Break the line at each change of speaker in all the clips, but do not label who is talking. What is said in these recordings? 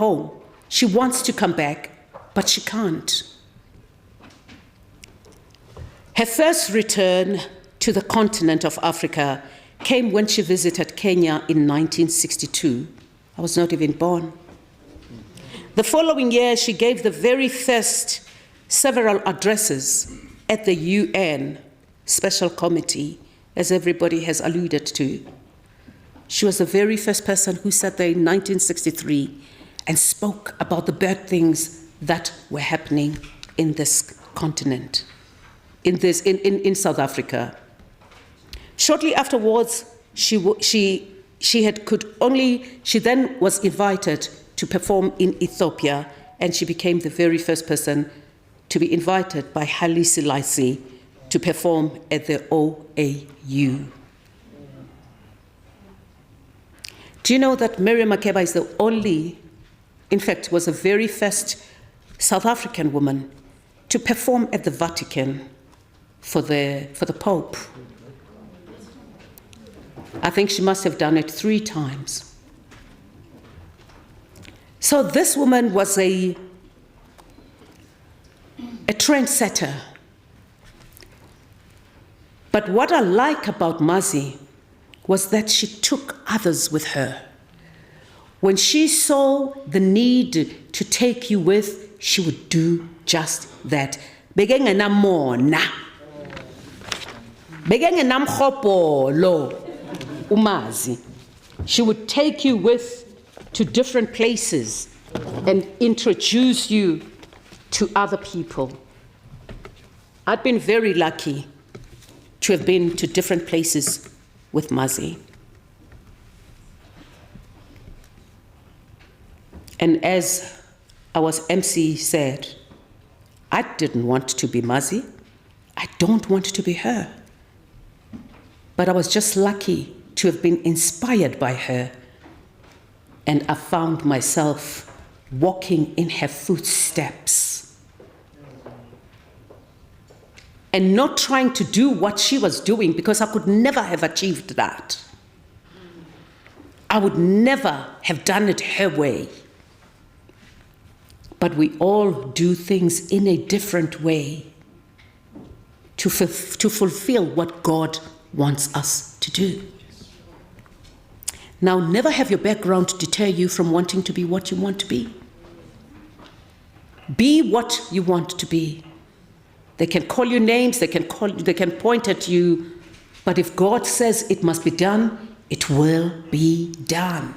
home. She wants to come back, but she can't. Her first return to the continent of Africa came when she visited Kenya in 1962. I was not even born. The following year, she gave the very first several addresses at the UN Special Committee, as everybody has alluded to. She was the very first person who sat there in 1963 and spoke about the bad things that were happening in this continent, in South Africa. Shortly afterwards, she then was invited to perform in Ethiopia, and she became the very first person to be invited by Haile Selassie to perform at the OAU. Do you know that Miriam Makeba is the only, in fact, was the very first South African woman to perform at the Vatican for the Pope? I think she must have done it 3 times. So this woman was a trendsetter. But what I like about Mazi was that she took others with her. When she saw the need to take you with, she would do just that. Begengenamona. Begengenamkhopolo. Umazi. She would take you with to different places and introduce you to other people. I've been very lucky to have been to different places with Mazi. And as our MC said, I didn't want to be Mazi. I don't want to be her. But I was just lucky to have been inspired by her, and I found myself walking in her footsteps and not trying to do what she was doing, because I could never have achieved that. I would never have done it her way. But we all do things in a different way to fulfill what God wants us to do. Now, never have your background deter you from wanting to be what you want to be. Be what you want to be. They can call you names, they can point at you, but if God says it must be done, it will be done.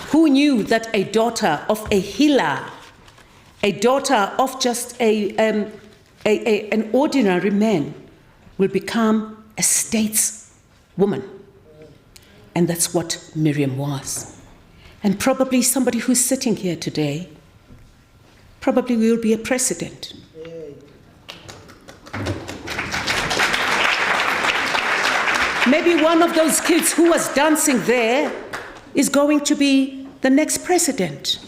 Who knew that a daughter of a healer, a daughter of just an ordinary man, will become a stateswoman? And that's what Miriam was. And probably somebody who's sitting here today probably will be a president. Maybe one of those kids who was dancing there is going to be the next president.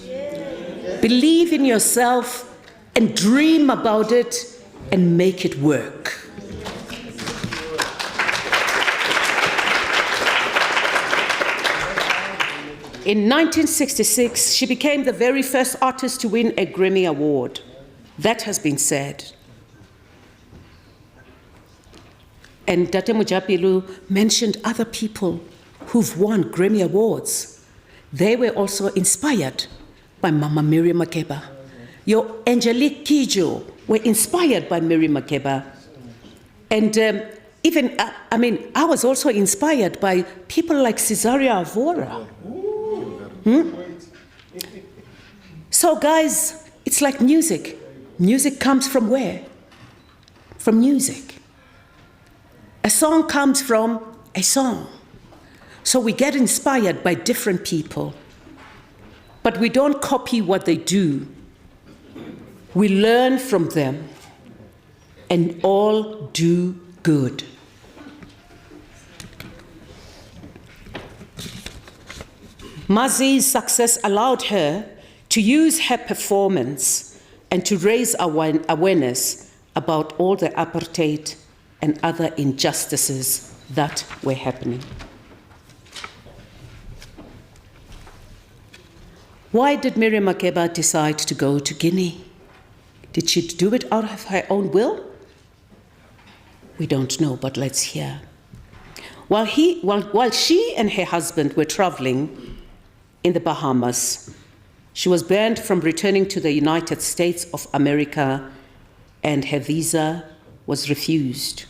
Believe in yourself and dream about it and make it work. In 1966, she became the very first artist to win a Grammy Award. That has been said. And Tate Mujapilu mentioned other people who've won Grammy Awards. They were also inspired by Mama Miriam Makeba. Your Angelique Kidjo were inspired by Miriam Makeba. And I was also inspired by people like Cesaria Avora. So guys, it's like music. Music comes from where? From music. A song comes from a song. So we get inspired by different people, but we don't copy what they do. We learn from them and all do good. Mazi's success allowed her to use her performance and to raise awareness about all the apartheid and other injustices that were happening. Why did Miriam Makeba decide to go to Guinea? Did she do it out of her own will? We don't know, but let's hear. While she and her husband were traveling in the Bahamas, she was banned from returning to the United States of America, and her visa was refused.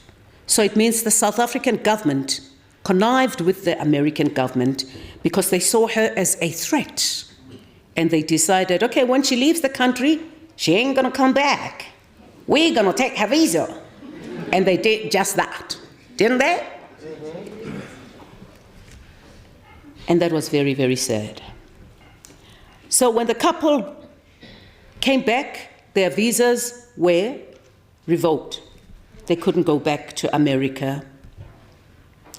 So it means the South African government connived with the American government because they saw her as a threat. And they decided, okay, when she leaves the country, she ain't gonna come back. We're gonna take her visa. And they did just that, didn't they? And that was very, very sad. So when the couple came back, their visas were revoked. They couldn't go back to America.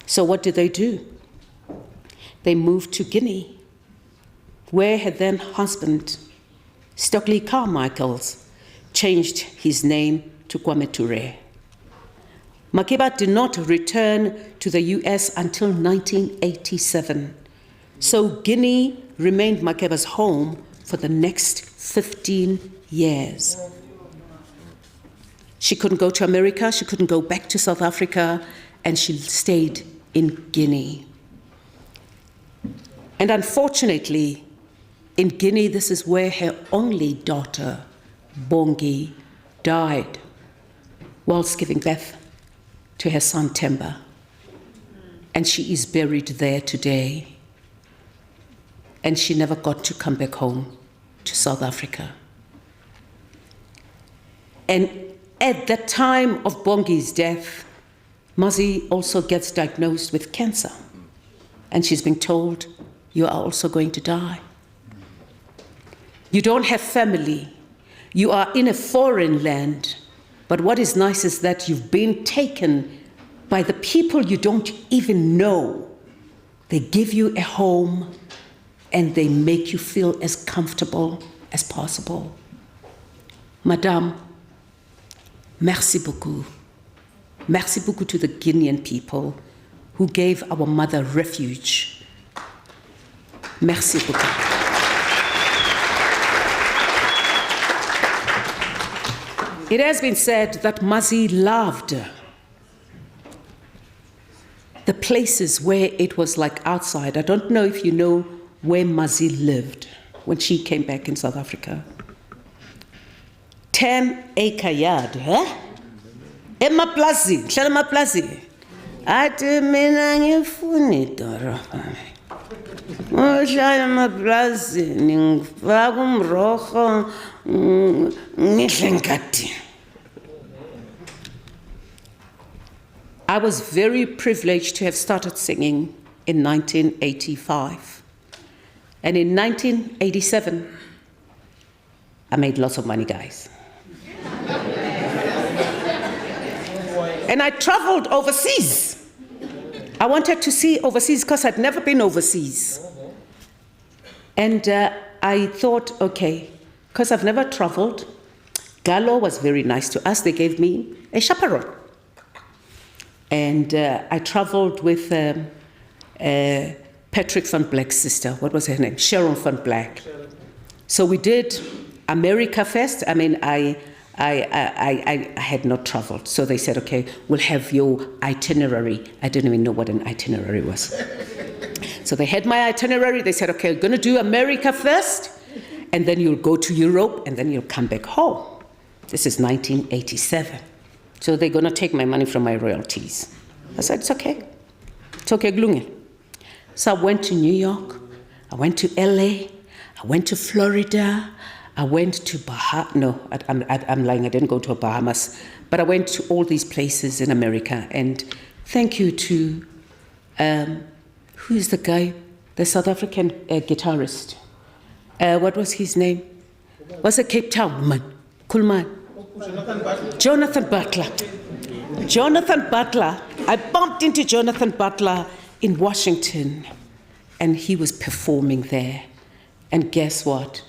So what did they do? They moved to Guinea, where her then husband, Stokely Carmichaels, changed his name to Kwame Ture. Makeba did not return to the US until 1987. So Guinea remained Makeba's home for the next 15 years. She couldn't go to America, she couldn't go back to South Africa, and she stayed in Guinea. And unfortunately, in Guinea, this is where her only daughter, Bongi, died whilst giving birth to her son, Temba. And she is buried there today. And she never got to come back home to South Africa. And at the time of Bongi's death, Mazi also gets diagnosed with cancer. And she's been told, you are also going to die. You don't have family. You are in a foreign land. But what is nice is that you've been taken by the people you don't even know. They give you a home and they make you feel as comfortable as possible. Madame, merci beaucoup. Merci beaucoup to the Guinean people who gave our mother refuge. Merci beaucoup. It has been said that Mazi loved the places where it was like outside. I don't know if you know where Mazi lived when she came back in South Africa. 10-acre yard, huh? Emaplazi, hlala emaplazi. Athi mina ngifuni idorobha. Uhlala emaplazini ngifaka umrokho ngidle engadini. I was very privileged to have started singing in 1985. And in 1987, I made lots of money, guys. And I traveled overseas. I wanted to see overseas because I'd never been overseas. And I thought, okay, because I've never traveled, Gallo was very nice to us. They gave me a chaperone. And I traveled with Patrick van Black's sister. What was her name? Sharon van Black. So we did America first. I mean, I had not traveled. So they said, okay, we'll have your itinerary. I didn't even know what an itinerary was. So they had my itinerary. They said, okay, we're going to do America first, and then you'll go to Europe, and then you'll come back home. This is 1987. So they're going to take my money from my royalties. I said, it's okay. It's okay, Glunge. So I went to New York. I went to LA. I went to Florida. I went to Bahamas. No, I'm lying. I didn't go to Bahamas. But I went to all these places in America. And thank you to, who is the guy? The South African guitarist. What was his name? Was a Cape Town man. Cool man. Jonathan Butler. Jonathan Butler. I bumped into Jonathan Butler in Washington. And he was performing there. And guess what?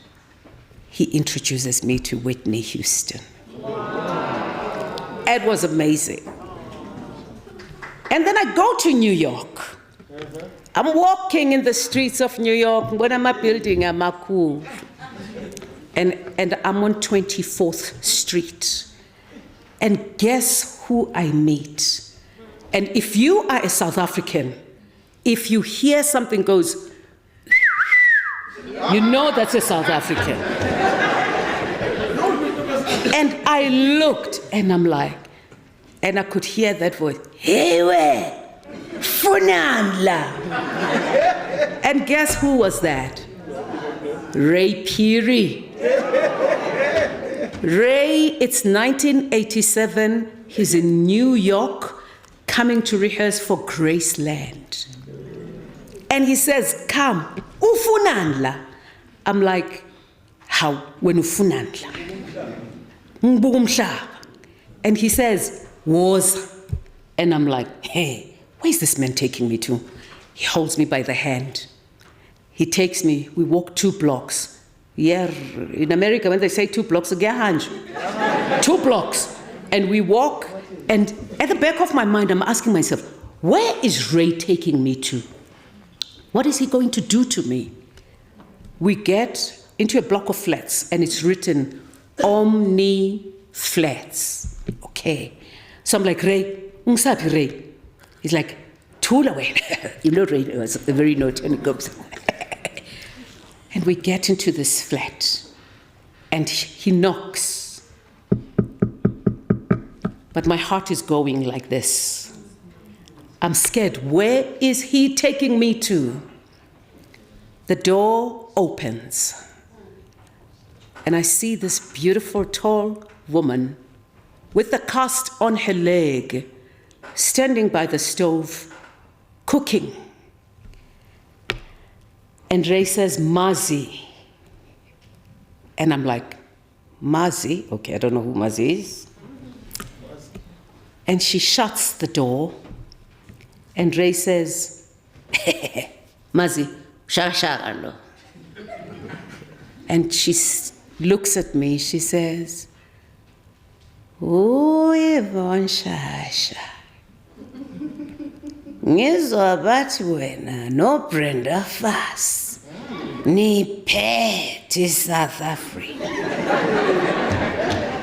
He introduces me to Whitney Houston. Wow. It was amazing. And then I go to New York. I'm walking in the streets of New York. When I'm building, I'm cool. And I'm on 24th Street. And guess who I meet? And if you are a South African, if you hear something goes, you know that's a South African. And I looked, and I'm like, and I could hear that voice, hey, where? Funandla. And guess who was that? Ray Phiri. Ray, it's 1987. He's in New York, coming to rehearse for Graceland. And he says, come, ufunandla. I'm like, how? When ufunandla? And he says, was. And I'm like, hey, where's this man taking me to? He holds me by the hand. He takes me, we walk 2 blocks. Yeah, in America, when they say 2 blocks, 2 blocks. And we walk, and at the back of my mind, I'm asking myself, where is Ray taking me to? What is he going to do to me? We get into a block of flats, and it's written, Omni Flats. Okay. So I'm like, Ray, ungisapi Ray? He's like, Thula wena. You know Ray was very naughty, and he goes. And we get into this flat, and he knocks. But my heart is going like this. I'm scared. Where is he taking me to? The door opens, and I see this beautiful, tall woman with the cast on her leg, standing by the stove, cooking. And Ray says, Mazi. And I'm like, Mazi? Okay, I don't know who Mazi is. And she shuts the door, and Ray says, Mazi, shashalo. And she looks at me, she says, Yvonne Shasha. Ngizwa bathi wena no Brenda Fast niphethe South Africa.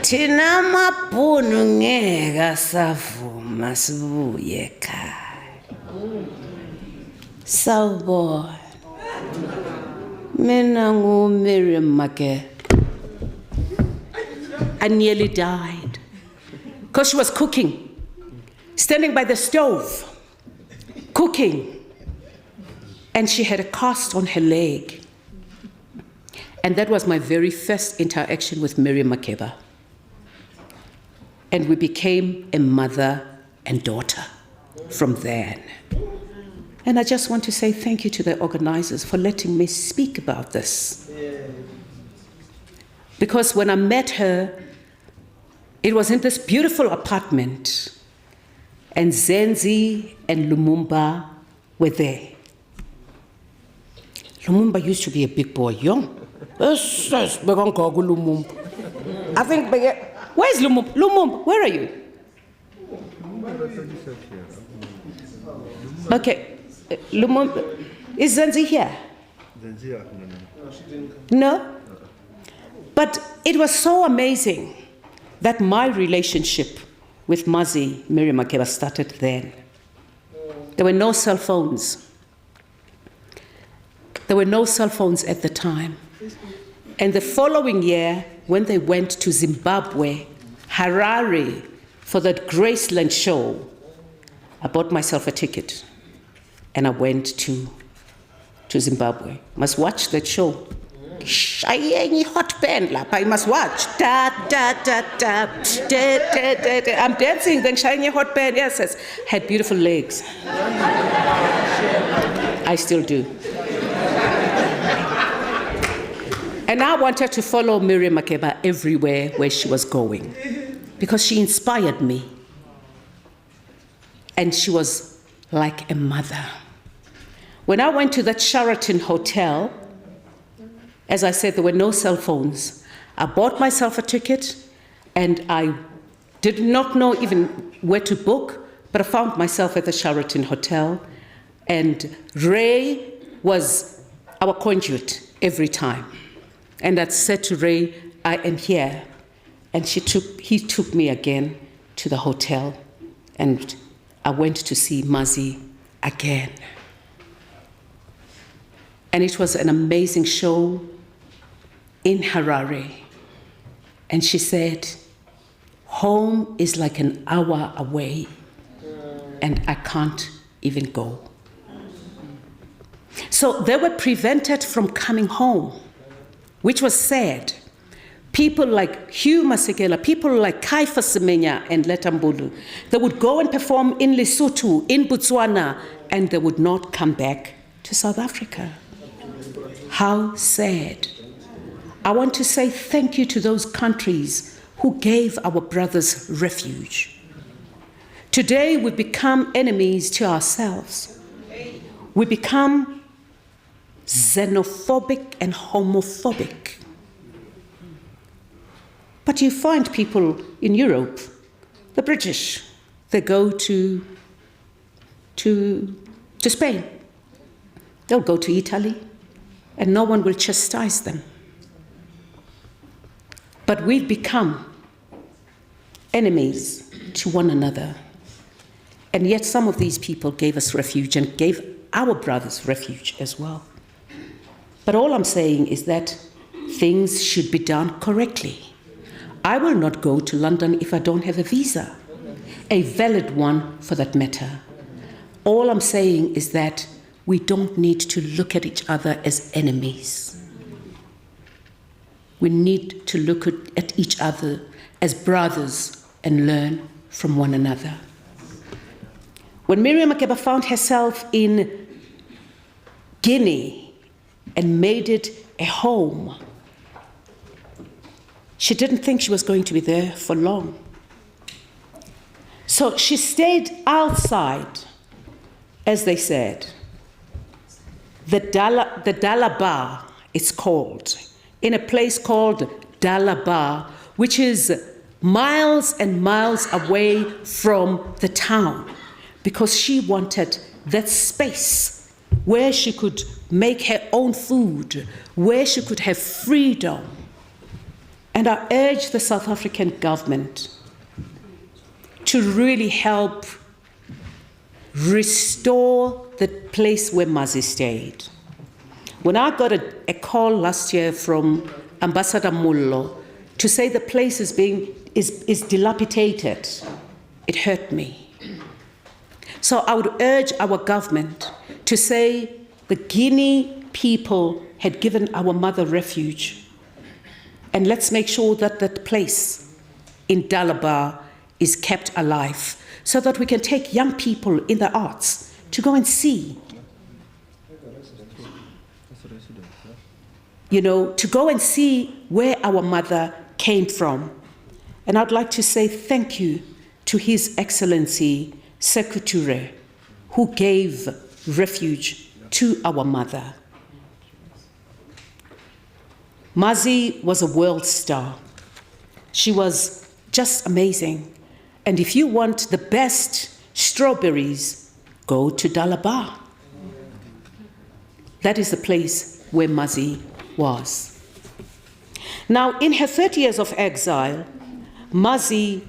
Thina mabhunu ngeke savuma sibuye ekhaya. Sawubona. Mina ngu Miriam Makeba. I nearly died because she was cooking, standing by the stove. Cooking, and she had a cast on her leg. And that was my very first interaction with Miriam Makeba. And we became a mother and daughter from then. And I just want to say thank you to the organizers for letting me speak about this. Because when I met her, it was in this beautiful apartment, and Zenzi and Lumumba were there. Lumumba used to be a big boy, young. I think, where's Lumumba? Lumumba, where are you? Okay, Lumumba, is Zenzi here? No? But it was so amazing that my relationship with Mazi, Miriam Makeba, started then. There were no cell phones. There were no cell phones at the time. And the following year, when they went to Zimbabwe, Harare, for that Graceland show, I bought myself a ticket and I went to Zimbabwe. Must watch that show. Hot band lap, I must watch. Da, da, da, da, da, da, da, da. I'm dancing, then shiny hot band. Yes, yes. Had beautiful legs. I still do. And I wanted to follow Miriam Makeba everywhere where she was going because she inspired me. And she was like a mother. When I went to that Sheraton hotel, as I said, there were no cell phones. I bought myself a ticket, and I did not know even where to book, but I found myself at the Sheraton Hotel, And Ray was our conduit every time. And I said to Ray, I am here. And he took me again to the hotel, and I went to see Mazi again. And it was an amazing show in Harare. And she said, home is like an hour away, and I can't even go. So they were prevented from coming home, which was sad. People like Hugh Masekela, people like Kaifa Semenya and Letambulu, they would go and perform in Lesotho, in Botswana, and they would not come back to South Africa. How sad. I want to say thank you to those countries who gave our brothers refuge. Today we become enemies to ourselves. We become xenophobic and homophobic. But you find people in Europe, the British, they go to Spain. They'll go to Italy, and no one will chastise them. But we've become enemies to one another. And yet some of these people gave us refuge and gave our brothers refuge as well. But all I'm saying is that things should be done correctly. I will not go to London if I don't have a visa, a valid one for that matter. All I'm saying is that we don't need to look at each other as enemies. We need to look at each other as brothers and learn from one another. When Miriam Makeba found herself in Guinea and made it a home, she didn't think she was going to be there for long. So she stayed outside, as they said. The Dalaba, it's called, in a place called Dalaba, which is miles and miles away from the town, because she wanted that space where she could make her own food, where she could have freedom. And I urge the South African government to really help restore the place where Mazi stayed. When I got a call last year from Ambassador Mullo to say the place is dilapidated, it hurt me. So I would urge our government to say the Guinea people had given our mother refuge, and let's make sure that that place in Dalaba is kept alive so that we can take young people in the arts to go and see. To go and see where our mother came from. And I'd like to say thank you to His Excellency Sekou Touré, who gave refuge to our mother. Mazi was a world star. She was just amazing. And if you want the best strawberries, go to Dalaba. That is the place where Mazi was. Now, in her 30 years of exile, Mazi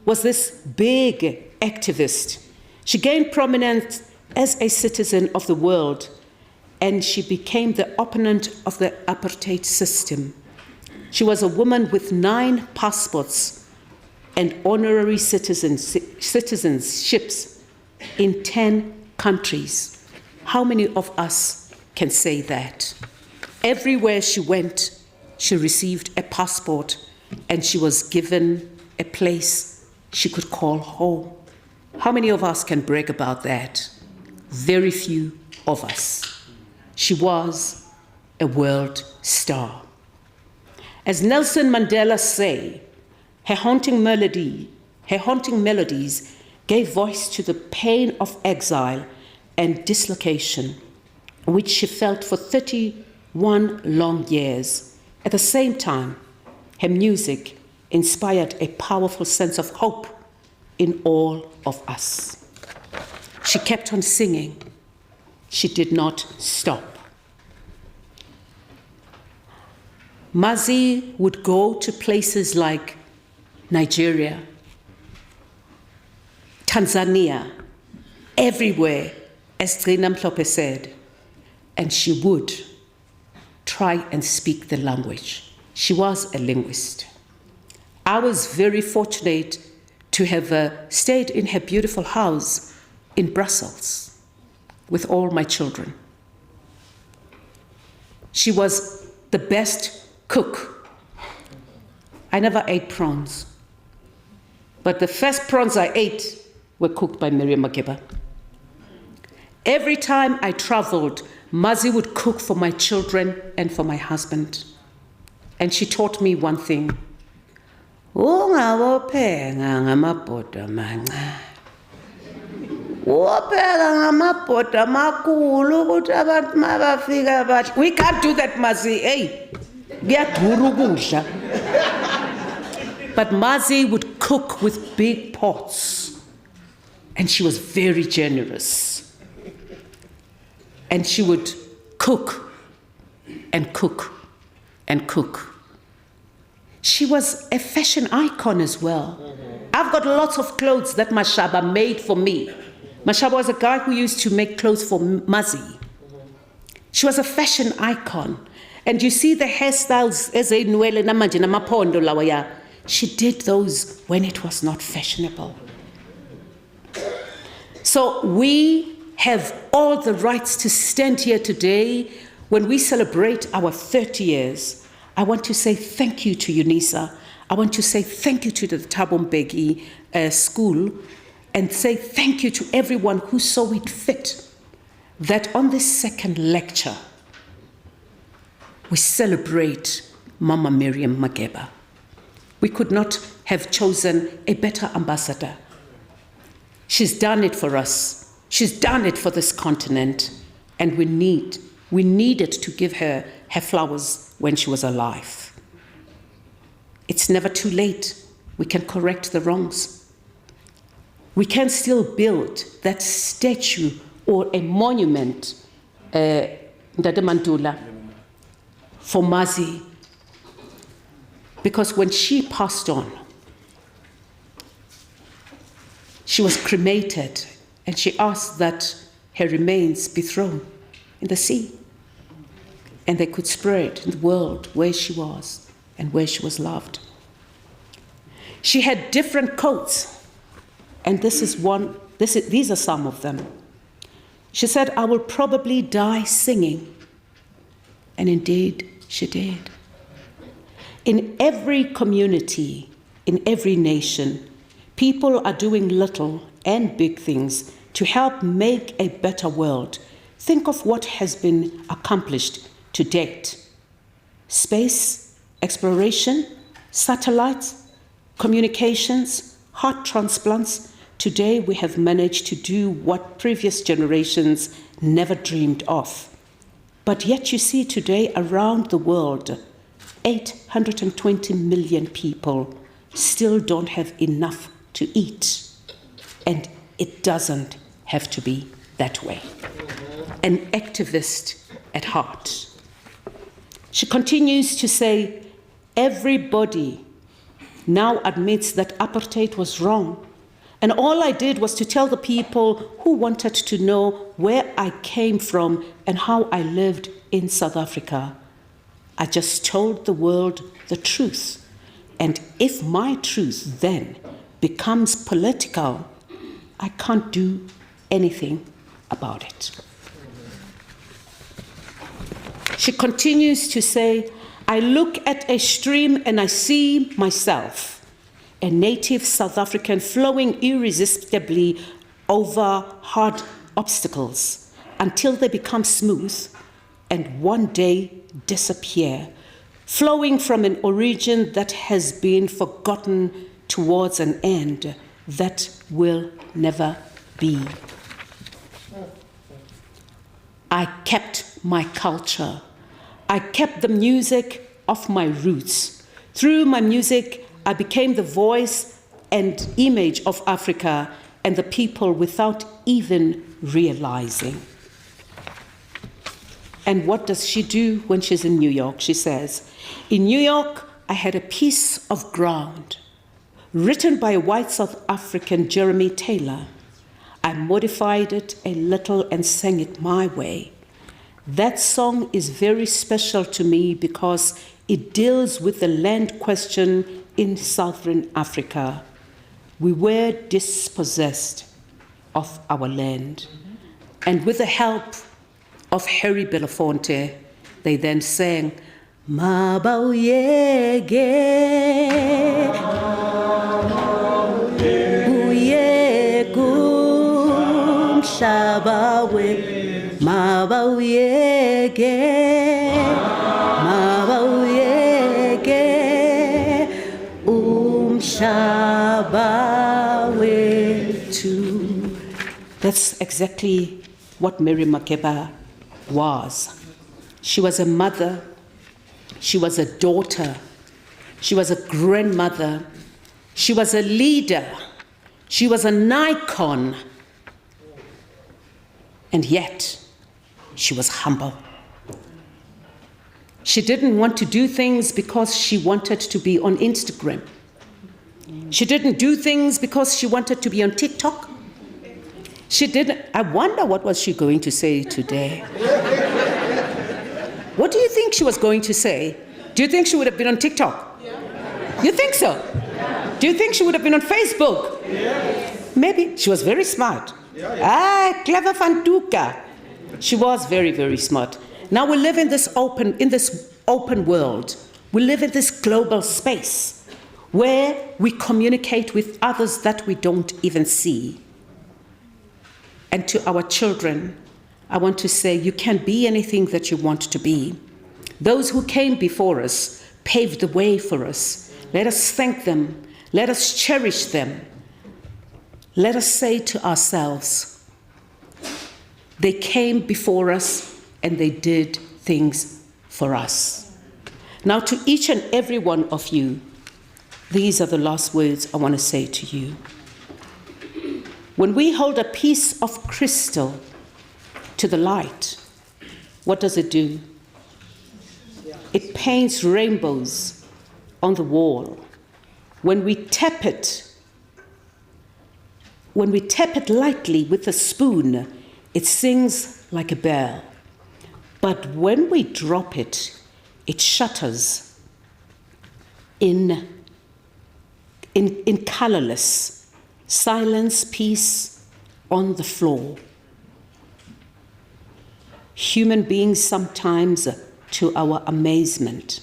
was this big activist. She gained prominence as a citizen of the world, and she became the opponent of the apartheid system. She was a woman with 9 passports and honorary citizenships in 10 countries. How many of us can say that? Everywhere she went, she received a passport, and she was given a place she could call home. How many of us can brag about that? Very few of us. She was a world star. As Nelson Mandela said, her haunting melodies gave voice to the pain of exile and dislocation, which she felt for 31 long years. At the same time, her music inspired a powerful sense of hope in all of us. She kept on singing, she did not stop. Mazi would go to places like Nigeria, Tanzania, everywhere, as Trina Mhlope said, and she would try and speak the language. She was a linguist. I was very fortunate to have stayed in her beautiful house in Brussels with all my children. She was the best cook. I never ate prawns, but the first prawns I ate were cooked by Miriam Makeba. Every time I traveled, Mazi would cook for my children and for my husband. And she taught me one thing. Ungabopheka ngamabhodo amancane. Wopheka ngamabhodo amakhulu ukuthi abantu mabafika bathi, we can't do that, Mazi. Hey, kuyadura ukudla. But Mazi would cook with big pots. And she was very generous. And she would cook and cook and cook. She was a fashion icon as well. I've got lots of clothes that Mashaba made for me. Mashaba was a guy who used to make clothes for Mazi. She was a fashion icon. And you see the hairstyles, ezeynwele namanje namapondo lawaya. She did those when it was not fashionable. So we have all the rights to stand here today when we celebrate our 30 years. I want to say thank you to UNISA. I want to say thank you to the Thabo Mbeki school, and say thank you to everyone who saw it fit that on this second lecture, we celebrate Mama Miriam Makeba. We could not have chosen a better ambassador. She's done it for us. She's done it for this continent, and we needed to give her flowers when she was alive. It's never too late. We can correct the wrongs. We can still build that statue or a monument, Ndade Mandula, for Mazi, because when she passed on, she was cremated, and she asked that her remains be thrown in the sea, and they could spread in the world where she was and where she was loved. She had different coats, and these are some of them. She said, "I will probably die singing," and indeed she did. In every community, in every nation, people are doing little and big things to help make a better world. Think of what has been accomplished to date. Space, exploration, satellites, communications, heart transplants. Today we have managed to do what previous generations never dreamed of. But yet you see today around the world, 820 million people still don't have enough to eat. And it doesn't have to be that way. An activist at heart. She continues to say, everybody now admits that apartheid was wrong. And all I did was to tell the people who wanted to know where I came from and how I lived in South Africa. I just told the world the truth. And if my truth then becomes political, I can't do anything about it. She continues to say, I look at a stream and I see myself, a native South African flowing irresistibly over hard obstacles until they become smooth and one day disappear, flowing from an origin that has been forgotten towards an end that will never be. I kept my culture. I kept the music of my roots. Through my music, I became the voice and image of Africa and the people without even realizing. And what does she do when she's in New York? She says, in New York, I had a piece of ground written by a white South African, Jeremy Taylor. I modified it a little and sang it my way. That song is very special to me because it deals with the land question in Southern Africa. We were dispossessed of our land. And with the help of Harry Belafonte, they then sang, Mabauyege, Uyegum Shabawe, Mabauyege, Mabauyege, Shabawe too. That's exactly what Miriam Makeba was. She was a mother, she was a daughter, she was a grandmother, she was a leader, she was an icon, and yet she was humble. She didn't want to do things because she wanted to be on Instagram. She didn't do things because she wanted to be on TikTok. She didn't. I wonder what was she going to say today? What do you think she was going to say? Do you think she would have been on TikTok? Yeah. You think so? Yeah. Do you think she would have been on Facebook? Yes. Maybe. She was very smart. Yeah. Clever fantuka. She was very, very smart. Now we live in this open world. We live in this global space where we communicate with others that we don't even see. And to our children, I want to say you can be anything that you want to be. Those who came before us paved the way for us. Let us thank them. Let us cherish them. Let us say to ourselves, they came before us and they did things for us. Now to each and every one of you, these are the last words I want to say to you. When we hold a piece of crystal to the light, what does it do? It paints rainbows on the wall. When we tap it lightly with a spoon, it sings like a bell. But when we drop it, it shatters in colorless silence, peace on the floor. Human beings sometimes, to our amazement,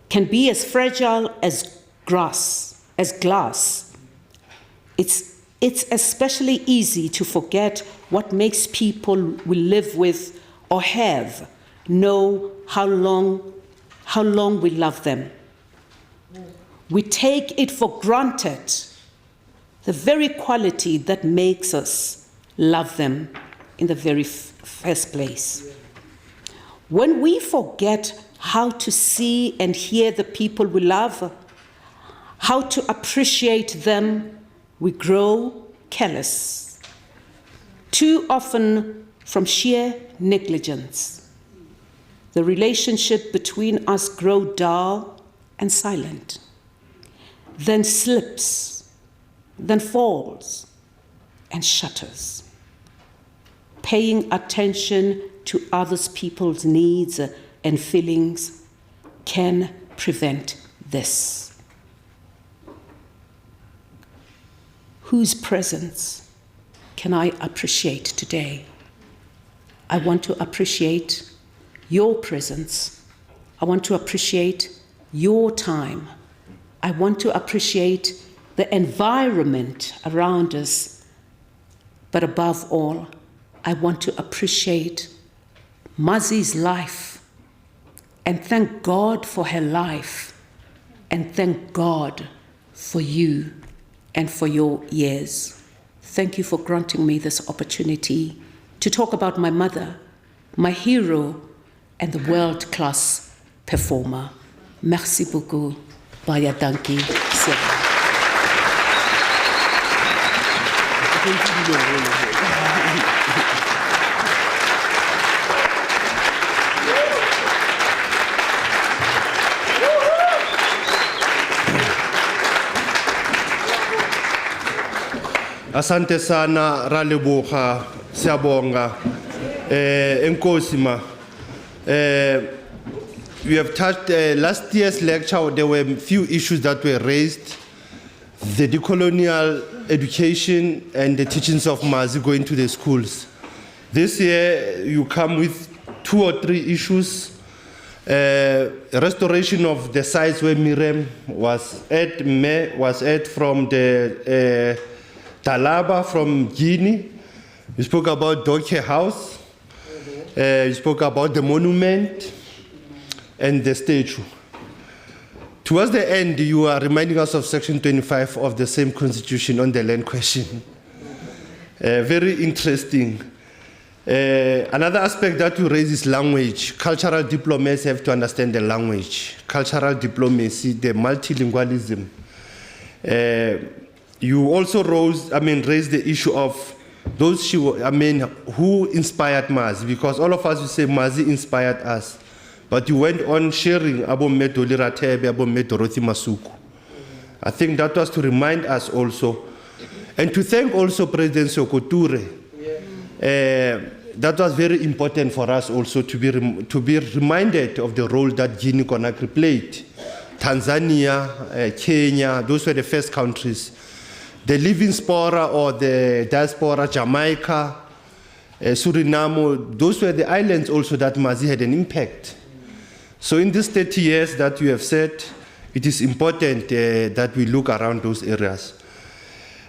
can be as fragile as glass. It's especially easy to forget what makes people we live with or have know how long we love them. We take it for granted, the very quality that makes us love them in the very first place. When we forget how to see and hear the people we love, how to appreciate them, we grow careless. Too often from sheer negligence. The relationship between us grows dull and silent, then slips, then falls and shatters. Paying attention to others people's needs and feelings can prevent this. Whose presence can I appreciate today? I want to appreciate your presence. I want to appreciate your time. I want to appreciate the environment around us. But above all, I want to appreciate Mazi's life and thank God for her life and thank God for you and for your years. Thank you for granting me this opportunity to talk about my mother, my hero, and the world-class performer. Merci beaucoup. Baya danki.
Asante sana raleboga siyabonga enkosi ma. We have touched last year's lecture. There were a few issues that were raised: the decolonial education and the teachings of Mazi going to the schools. This year you come with 2 or 3 issues: restoration of the sites where Miriam was at from the Talaba from Guinea. You spoke about Doke House. You spoke about the monument and the statue. Towards the end, you are reminding us of Section 25 of the same Constitution on the land question. Very interesting. Another aspect that you raise is language. Cultural diplomats have to understand the language. Cultural diplomacy, the multilingualism. You also raised the issue of those who inspired Mazi, because all of us will say Mazi inspired us. But you went on sharing Abo Medoli Ratebe, Abo Dorothy Masuku. I think that was to remind us also, and to thank also President Sokoture. That was very important for us also to be reminded of the role that Guinea Conakry played. Tanzania, Kenya, those were the first countries. The living spora or the diaspora, Jamaica, Suriname, those were the islands also that Mazi had an impact. So in these 30 years that you have said, it is important that we look around those areas.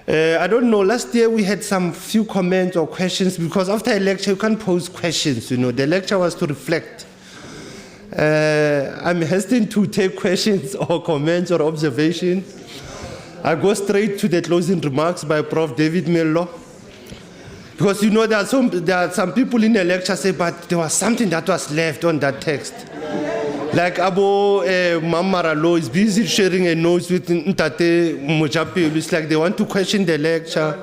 I don't know, last year we had some few comments or questions, because after a lecture you can't pose questions, you know. The lecture was to reflect. I'm hesitant to take questions or comments or observations. I go straight to the closing remarks by Prof. David Mello. Because you know there are some people in the lecture say, but there was something that was left on that text. Like Abo Mamaralo is busy sharing a notes with Ntate Mojapelu. It's like they want to question the lecture.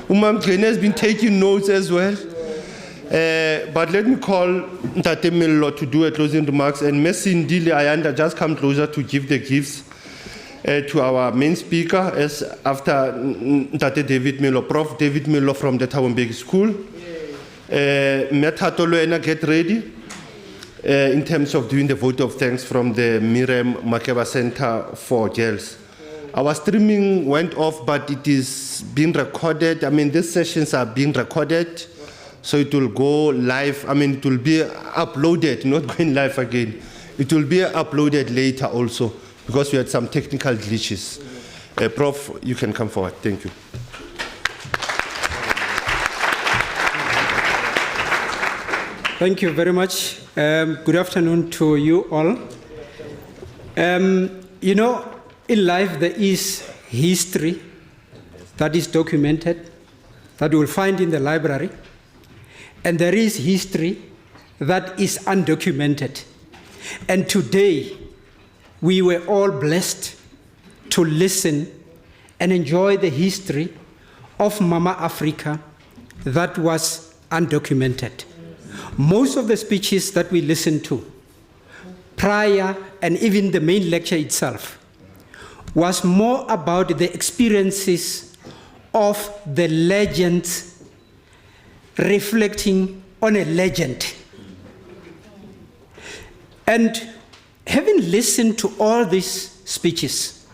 Umam Kene has been taking notes as well. But let me call Ntate Mello to do a closing remarks. And Messi Ndile Ayanda just come closer to give the gifts to our main speaker, as after Ntate David Mello, Prof. David Mello from the Tawombeki School. Metatolo get ready. In terms of doing the vote of thanks from the Miriam Makeba Center for Girls. Our streaming went off, but it is being recorded. I mean, these sessions are being recorded, so it will go live. I mean, it will be uploaded, not going live again. It will be uploaded later also, because we had some technical glitches. Prof, you can come forward. Thank you.
Thank you very much. Good afternoon to you all. You know, in life there is history that is documented, that you will find in the library, and there is history that is undocumented. And today, we were all blessed to listen and enjoy the history of Mama Africa that was undocumented. Most of the speeches that we listened to prior, and even the main lecture itself, was more about the experiences of the legends reflecting on a legend. And having listened to all these speeches,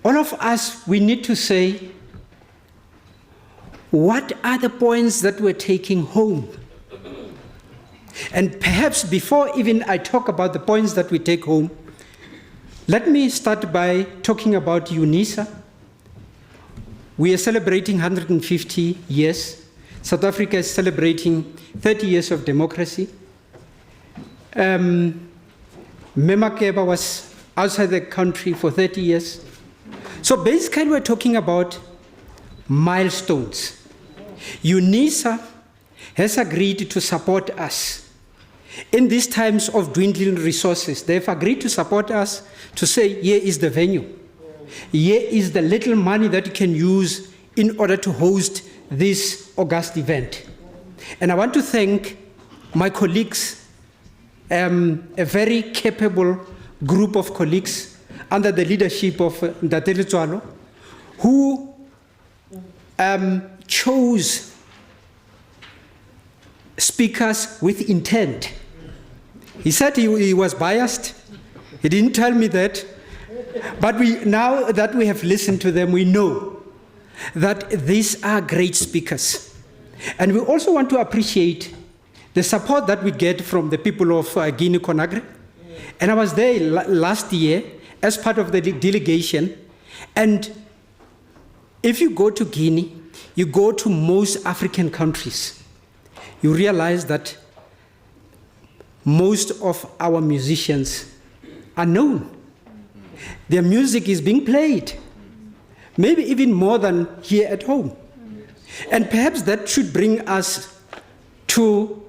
all of us, we need to say, what are the points that we're taking home? And perhaps before even I talk about the points that we take home, let me start by talking about UNISA. We are celebrating 150 years. South Africa is celebrating 30 years of democracy. Miriam Makeba was outside the country for 30 years. So basically we're talking about milestones. UNISA has agreed to support us in these times of dwindling resources. They've agreed to support us to say, here is the venue. Here is the little money that you can use in order to host this august event. And I want to thank my colleagues, a very capable group of colleagues under the leadership of Ntate Letswalo, who chose speakers with intent. He said he was biased. He didn't tell me that. But now that we have listened to them, we know that these are great speakers. And we also want to appreciate the support that we get from the people of Guinea-Conakry. And I was there last year as part of the delegation. And if you go to Guinea, you go to most African countries, you realize that most of our musicians are known. Their music is being played, maybe even more than here at home. And perhaps that should bring us to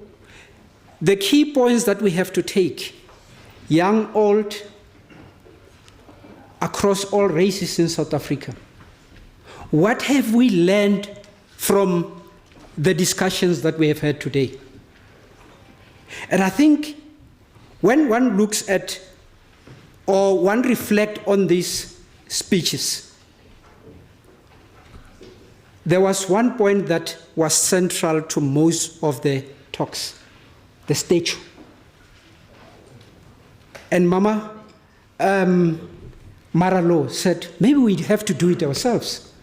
the key points that we have to take. Young, old, across all races in South Africa. What have we learned from the discussions that we have had today? And I think when one looks at or one reflects on these speeches, there was one point that was central to most of the talks, the statue. And Mama Maralo said, maybe we have to do it ourselves.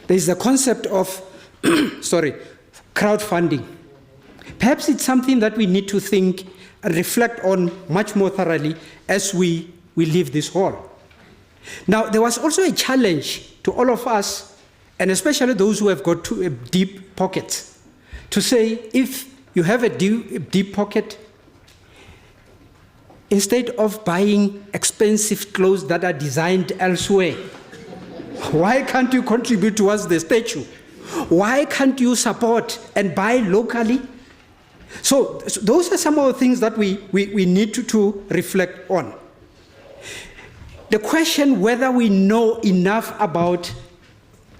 There's the concept of, crowdfunding. Perhaps it's something that we need to think and reflect on much more thoroughly as we leave this hall. Now, there was also a challenge to all of us, and especially those who have got deep pockets, to say, if you have a deep pocket, instead of buying expensive clothes that are designed elsewhere, why can't you contribute towards the statue? Why can't you support and buy locally? So those are some of the things that we need to reflect on. The question whether we know enough about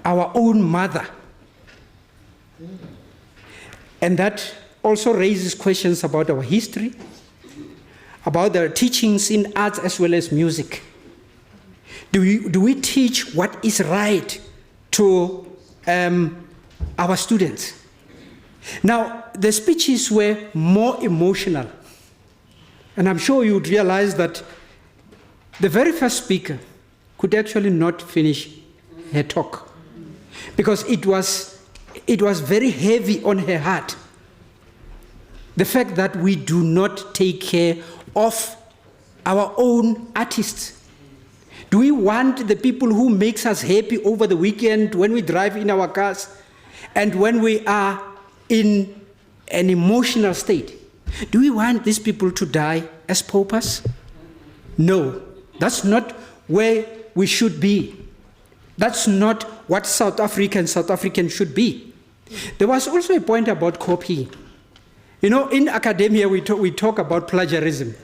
our own mother. And that also raises questions about our history, about the teachings in arts as well as music. Do we teach what is right to our students? Now, the speeches were more emotional. And I'm sure you would realize that the very first speaker could actually not finish her talk because it was very heavy on her heart. The fact that we do not take care of our own artists. Do we want the people who makes us happy over the weekend when we drive in our cars and when we are in an emotional state? Do we want these people to die as paupers? No, that's not where we should be. That's not what South Africans should be. There was also a point about copying. You know, in academia, we talk about plagiarism.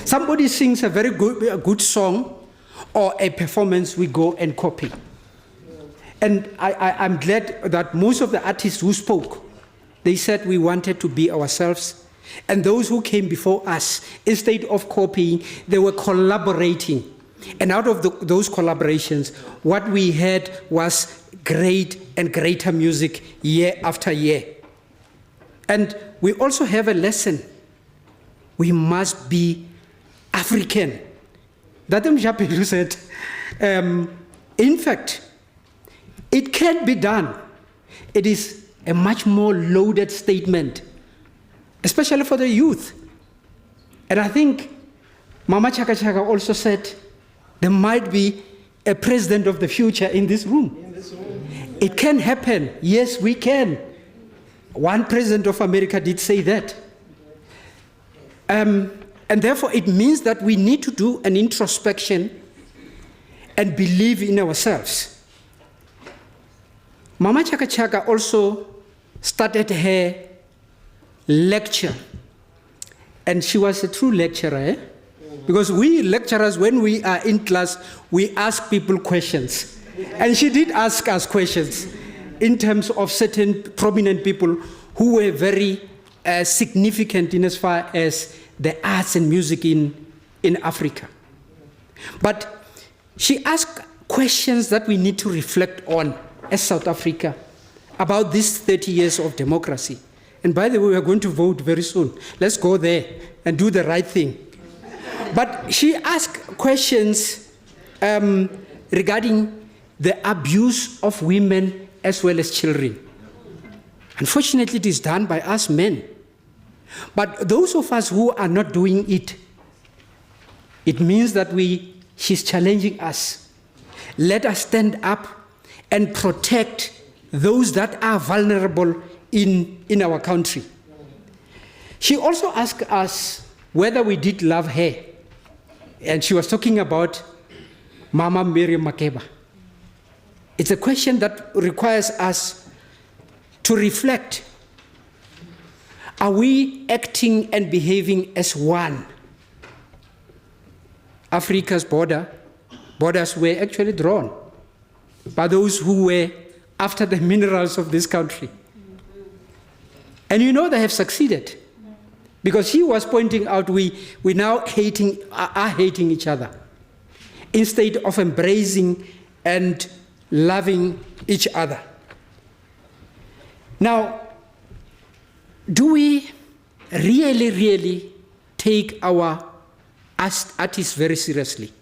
Somebody sings a very good song or a performance, we go and copy. And I'm glad that most of the artists who spoke, they said we wanted to be ourselves. And those who came before us, instead of copying, they were collaborating. And out of those collaborations, what we had was great and greater music year after year. And we also have a lesson. We must be African. That Mjapelu said, in fact, it can be done. It is a much more loaded statement, especially for the youth. And I think Mama Chaka Chaka also said, there might be a president of the future in this room. It can happen. Yes, we can. One president of America did say that. And therefore, it means that we need to do an introspection and believe in ourselves. Mama Chaka Chaka also started her lecture. And she was a true lecturer, eh? Because we lecturers, when we are in class, we ask people questions. And she did ask us questions in terms of certain prominent people who were very significant in as far as the arts and music in Africa. But she asked questions that we need to reflect on as South Africa. about these 30 years of democracy. And by the way, we are going to vote very soon. Let's go there and do the right thing. But she asked questions regarding the abuse of women as well as children. Unfortunately, it is done by us men. But those of us who are not doing it, it means that she's challenging us. Let us stand up and protect those that are vulnerable in our country. She also asked us whether we did love her. And she was talking about Mama Miriam Makeba. It's a question that requires us to reflect. Are we acting and behaving as one? Africa's borders were actually drawn by those who were after the minerals of this country. And you know they have succeeded. Because she was pointing out we now are hating each other instead of embracing and loving each other. Now, do we really take our artists very seriously?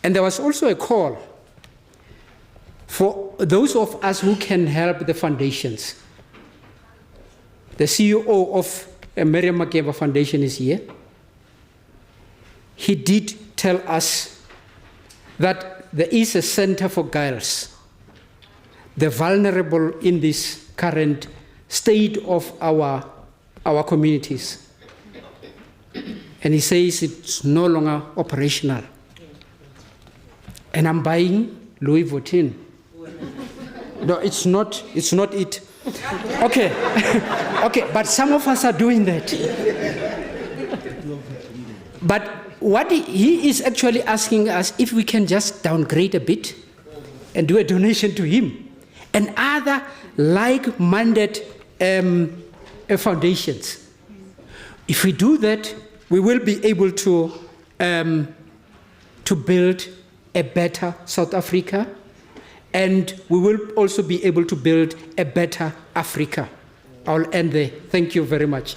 And there was also a call for those of us who can help the foundations. The CEO of Miriam Makeba Foundation is here. He did tell us that there is a center for girls, the vulnerable in this current state of our communities. And he says it's no longer operational. And I'm buying Louis Vuitton. No, it's not it. Okay, okay, but some of us are doing that. But what he is actually asking us if we can just downgrade a bit and do a donation to him and other like-minded foundations. If we do that, we will be able to build a better South Africa, and we will also be able to build a better Africa. I'll end there. Thank you very much.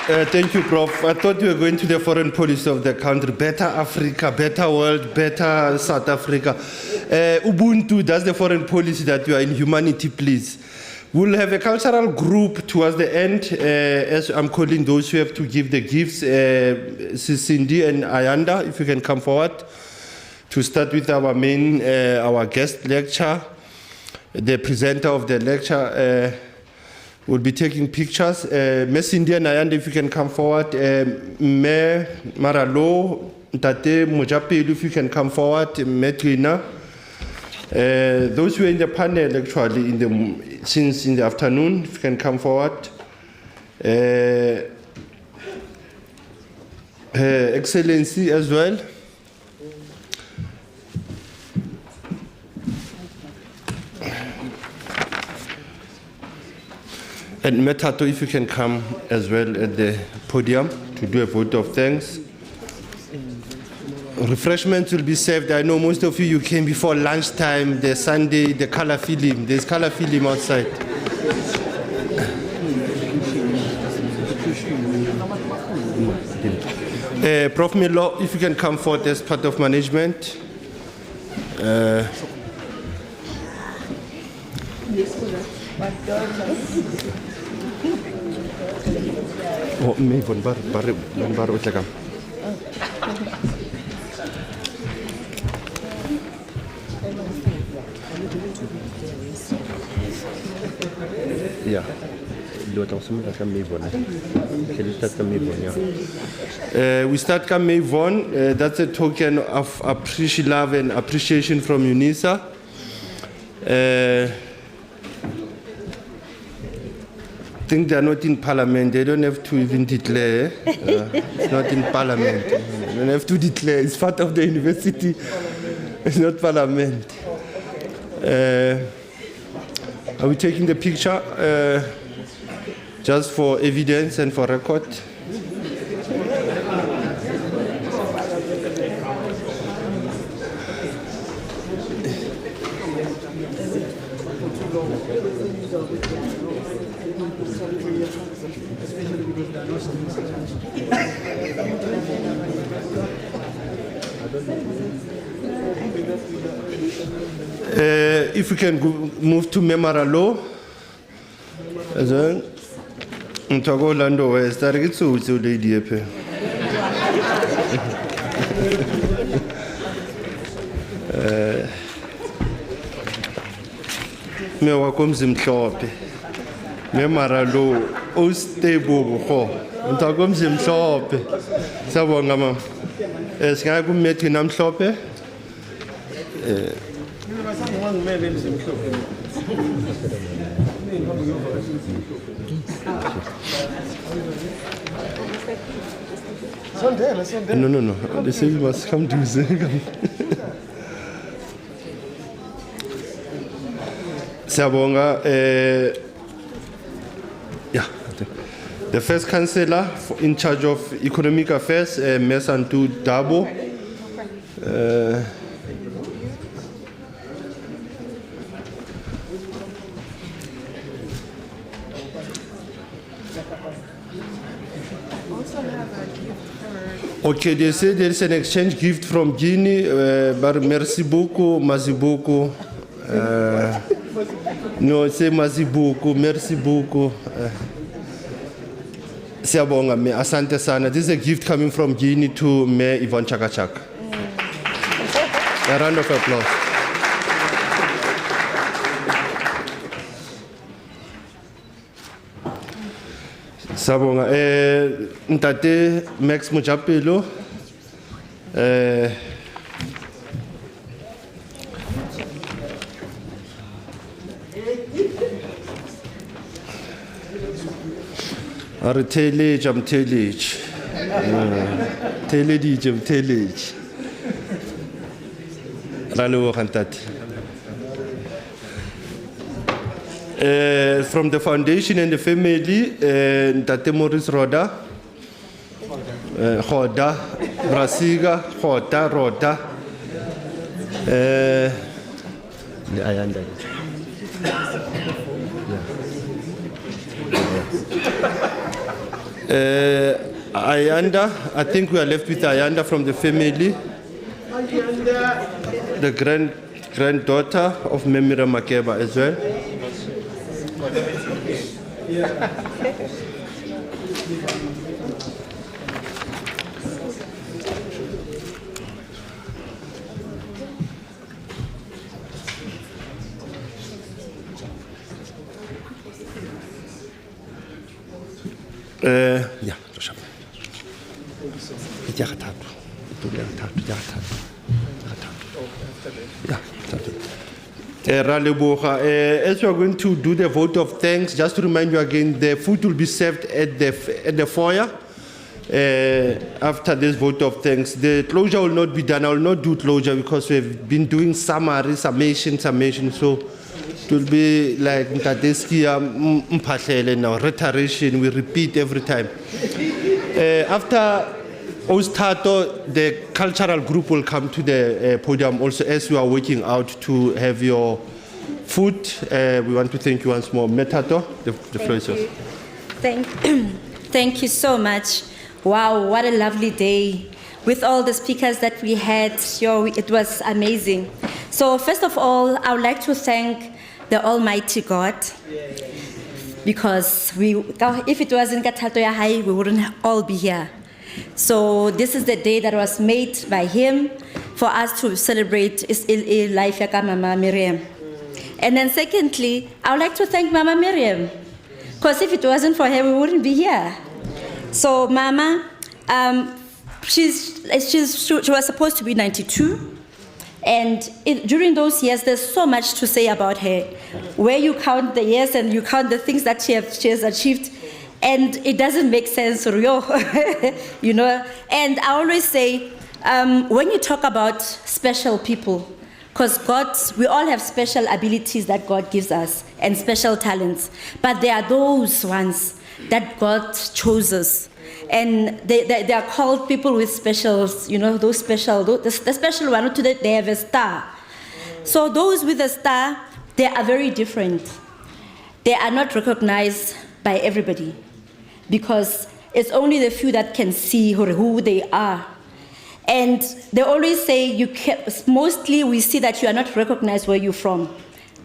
Thank you, Prof. I thought you were going to the foreign policy of the country. Better Africa, better world, better South Africa. Ubuntu, that's the foreign policy that you are in. Humanity, please. We'll have a cultural group towards the end, as I'm calling those who have to give the gifts. Cindy and Ayanda, if you can come forward to start with our main, our guest lecture. The presenter of the lecture will be taking pictures. Miss Cindy and Ayanda, if you can come forward. Me Maralo, Tate Mujapelu, if you can come forward. Metrina. Those who are in the panel actually since in the afternoon, if you can come forward. Her Excellency as well. And Metato, if you can come as well at the podium to do a vote of thanks. Refreshments will be served. I know most of you came before lunchtime, the Sunday, the color film. There's color film outside. Prof. Milo, if you can come forward as part of management. Oh, me von bar utlakam. Yeah. We start Kamei. That's a token of love and appreciation from UNISA. I think they are not in parliament. They don't have to even declare. It's not in parliament. They don't have to declare. It's part of the university. It's not parliament. Are we taking the picture just for evidence and for record? If we can move to Memoralo, as well. Ntago Orlando West, I get so lady up here. Me welcome Zimhlope. Memoralo, o stable ho. Ntago Zimhlope. Sawonga mama. Singa ku methi namhlope. No. They say we must come to Zenga. Sabonga, yeah. The first councillor in charge of economic affairs, Mesantu Dabo. Okay, they say there is an exchange gift from Guinea, but merci beaucoup, Mazibuku. No, say Mazibuku, merci beaucoup. Siabonga me, asante sana. This is a gift coming from Guinea to me, Yvonne Chakachak. A round of applause. Sabonga, ntate Max Mujapelo, I'm telage. Ralo Kantat. From the foundation and the family, Ntate Maurice Roda, Roda, Brasiga, Roda, Ayanda. Ayanda, I think we are left with Ayanda from the family, the granddaughter of Miriam Makeba as well. Yeah, as we are going to do the vote of thanks, just to remind you again, the food will be served at the foyer. After this vote of thanks, the closure will not be done. I will not do closure because we've been doing summary, summation. So it will be like now reiteration. We repeat every time. After Ostato, the cultural group will come to the podium also as we are working out to have your food. We want to thank you once more. Metato, the floor is yours.
Thank you so much. Wow, what a lovely day. With all the speakers that we had, it was amazing. So first of all, I would like to thank the Almighty God, because if it wasn't Katatoya High, we wouldn't all be here. So this is the day that was made by him for us to celebrate life of Mama Miriam. And then secondly, I would like to thank Mama Miriam, because if it wasn't for her, we wouldn't be here. So Mama, she was supposed to be 92. And during those years, there's so much to say about her. Where you count the years and you count the things that she has achieved, and it doesn't make sense, you know. And I always say, when you talk about special people, because we all have special abilities that God gives us and special talents, but there are those ones that God chooses. And they are called people with specials, you know, those special, the special one, they have a star. So those with a star, they are very different. they are not recognized by everybody because it's only the few that can see who they are. And they always say, mostly we see that you are not recognized where you're from.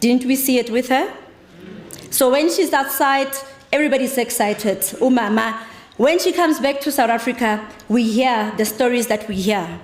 Didn't we see it with her? So when she's outside, everybody's excited. Oh, mama. When she comes back to South Africa, we hear the stories that we hear.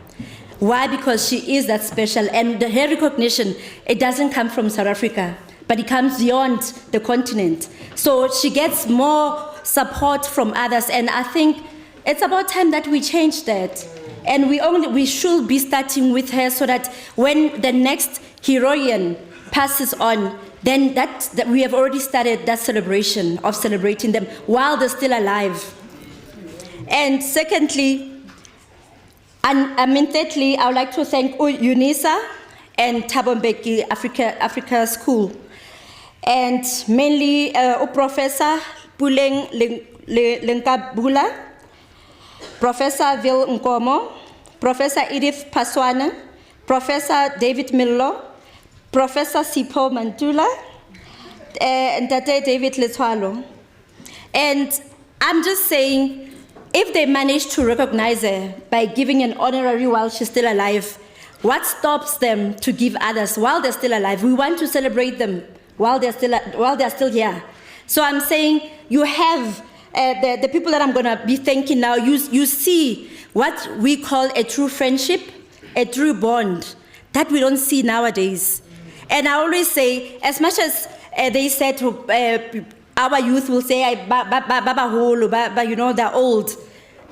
Why? Because she is that special. And her recognition, it doesn't come from South Africa, but it comes beyond the continent. So she gets more support from others. And I think it's about time that we change that. And we should be starting with her so that when the next heroine passes on, then that we have already started that celebration of celebrating them while they're still alive. And secondly, thirdly, I would like to thank UNISA and Thabo Mbeki Africa School. And mainly Professor Puleng Lenkabula, Professor Vil Nkomo, Professor Edith Paswana, Professor David Millo, Professor Sipho Mantula, and Tate David Letwalo. And I'm just saying, if they manage to recognize her by giving an honorary while she's still alive, what stops them to give others while they're still alive? We want to celebrate them while they're still here. So I'm saying you have the people that I'm going to be thanking now, you see what we call a true friendship, a true bond that we don't see nowadays. And I always say, as much as they said our youth will say, Baba Holo, you know, they're old.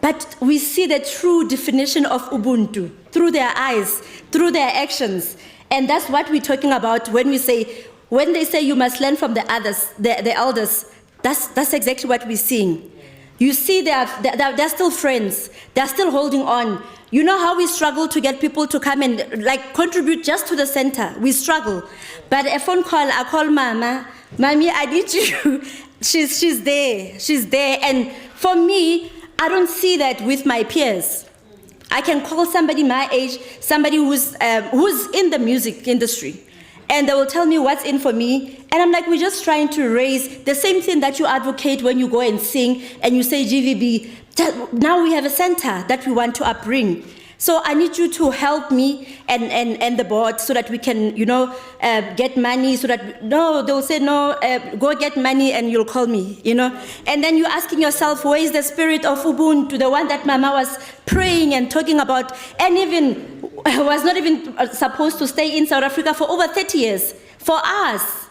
But we see the true definition of Ubuntu through their eyes, through their actions. And that's what we're talking about when they say you must learn from the others, the elders. That's exactly what we're seeing. You see they're still friends. They're still holding on. You know how we struggle to get people to come and contribute just to the center. We struggle. But a phone call, I call Mama. Mommy, I need you. She's there. She's there. And for me, I don't see that with my peers. I can call somebody my age, somebody who's in the music industry, and they will tell me what's in for me. And I'm like, we're just trying to raise the same thing that you advocate when you go and sing and you say GVB. Now we have a center that we want to upbring. So I need you to help me and the board so that we can, get money so that, no, they'll say, no, go get money and you'll call me, And then you're asking yourself, where is the spirit of Ubuntu, the one that Mama was praying and talking about, and even was not even supposed to stay in South Africa for over 30 years. For us,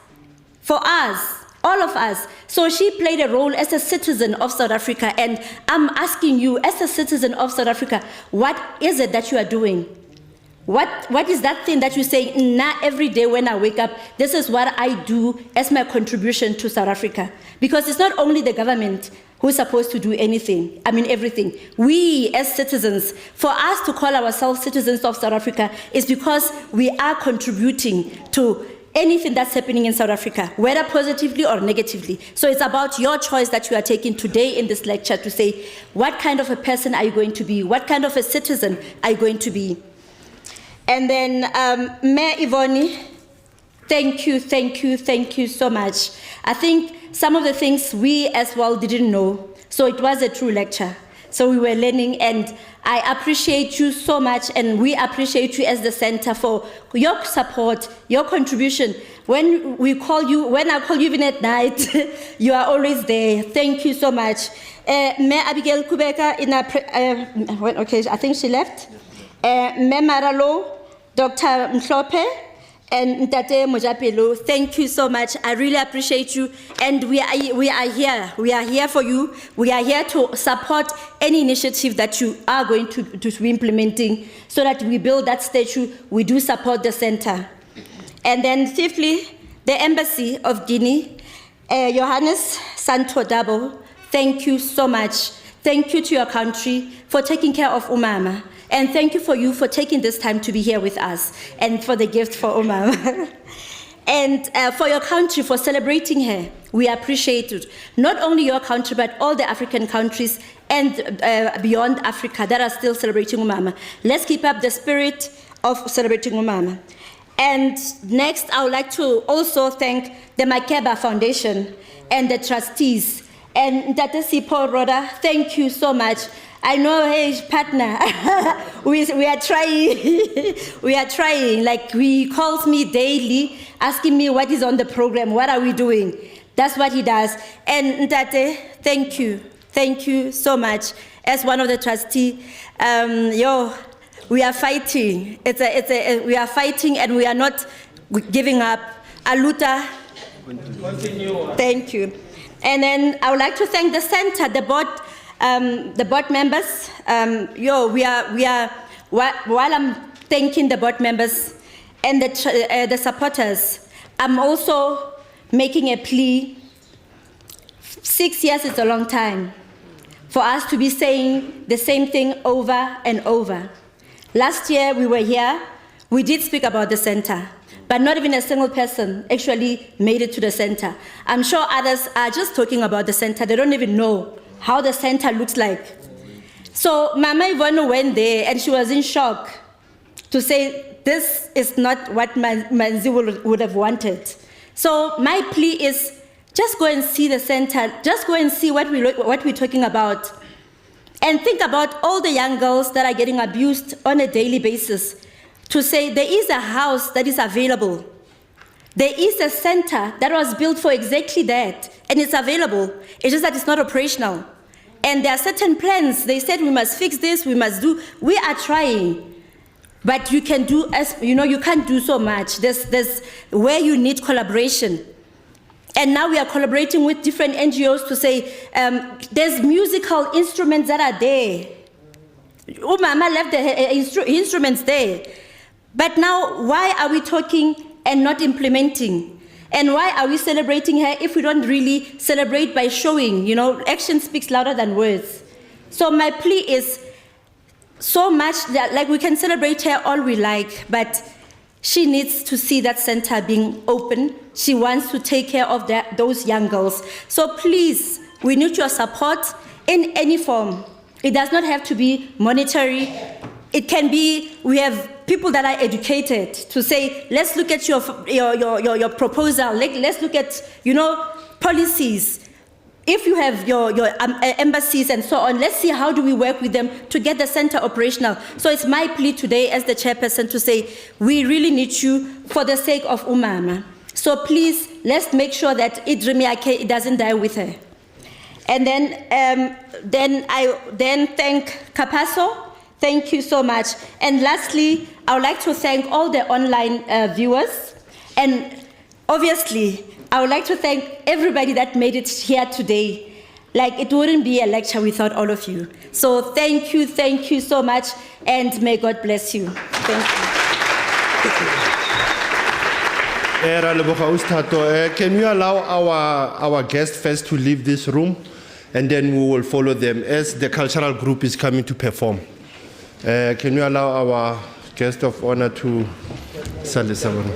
all of us. So she played a role as a citizen of South Africa, and I'm asking you, as a citizen of South Africa, what is it that you are doing? What is that thing that you say, every day when I wake up, this is what I do as my contribution to South Africa? Because it's not only the government who's supposed to do everything. We as citizens, for us to call ourselves citizens of South Africa is because we are contributing to anything that's happening in South Africa, whether positively or negatively. So it's about your choice that you are taking today in this lecture to say, what kind of a person are you going to be? What kind of a citizen are you going to be? And then, Mayor Ivoni, thank you so much. I think some of the things we as well didn't know, so it was a true lecture. So we were learning, and I appreciate you so much, and we appreciate you as the center for your support, your contribution. When I call you even at night, you are always there. Thank you so much. Mayor Abigail Kubeka, I think she left. Mayor Maralo, Dr. Mhlope, and Ntate Mojapelo, thank you so much. I really appreciate you. And we are here. We are here for you. We are here to support any initiative that you are going to be implementing so that we build that statue. We do support the center. And then fifthly, the Embassy of Guinea, Johannes Santo Dabo, thank you so much. Thank you to your country for taking care of Umama. And thank you for taking this time to be here with us and for the gift for Umama. And for your country, for celebrating her. We appreciate it. Not only your country, but all the African countries and beyond Africa that are still celebrating Umama. Let's keep up the spirit of celebrating Umama. And next, I would like to also thank the Makeba Foundation and the trustees. And Dr. Sipho Roda, thank you so much. I know, hey, partner, we are trying. We are trying. Like, he calls me daily, asking me what is on the program, what are we doing? That's what he does. And Tate, thank you. Thank you so much. As one of the trustees, we are fighting. We are fighting and we are not giving up. Aluta. Continue. Thank you. And then I would like to thank the center, the board members. While I'm thanking the board members and the supporters, I'm also making a plea. 6 years is a long time for us to be saying the same thing over and over. Last year we were here, we did speak about the center, but not even a single person actually made it to the center. I'm sure others are just talking about the center, they don't even know how the center looks like. So Mama Ivano went there and she was in shock to say, this is not what Manzi would have wanted. So my plea is, just go and see the center, just go and see what we're talking about. And think about all the young girls that are getting abused on a daily basis. To say there is a house that is available. There is a center that was built for exactly that, and it's available. It's just that it's not operational. And there are certain plans. They said we must fix this, we must do. We are trying. But you can do, you can't do so much. There's where you need collaboration. And now we are collaborating with different NGOs to say, there's musical instruments that are there. Umama left the instruments there. But now, why are we talking and not implementing? And why are we celebrating her if we don't really celebrate by showing, action speaks louder than words. So my plea is so much that, like, we can celebrate her all we like, but she needs to see that center being open. She wants to take care of those young girls. So please, we need your support in any form. It does not have to be monetary. It can be, we have people that are educated to say, let's look at your proposal. Let's look at, policies. If you have your embassies and so on, let's see how do we work with them to get the center operational. So it's my plea today as the chairperson to say, we really need you for the sake of Umama. So please, let's make sure that it doesn't die with her. And then I thank Capasso. Thank you so much. And lastly, I would like to thank all the online viewers. And obviously, I would like to thank everybody that made it here today. Like, it wouldn't be a lecture without all of you. So thank you so much, and may God bless you. Thank you.
Can we allow our guests first to leave this room, and then we will follow them as the cultural group is coming to perform. Can we allow our guest of honor to Salisabon?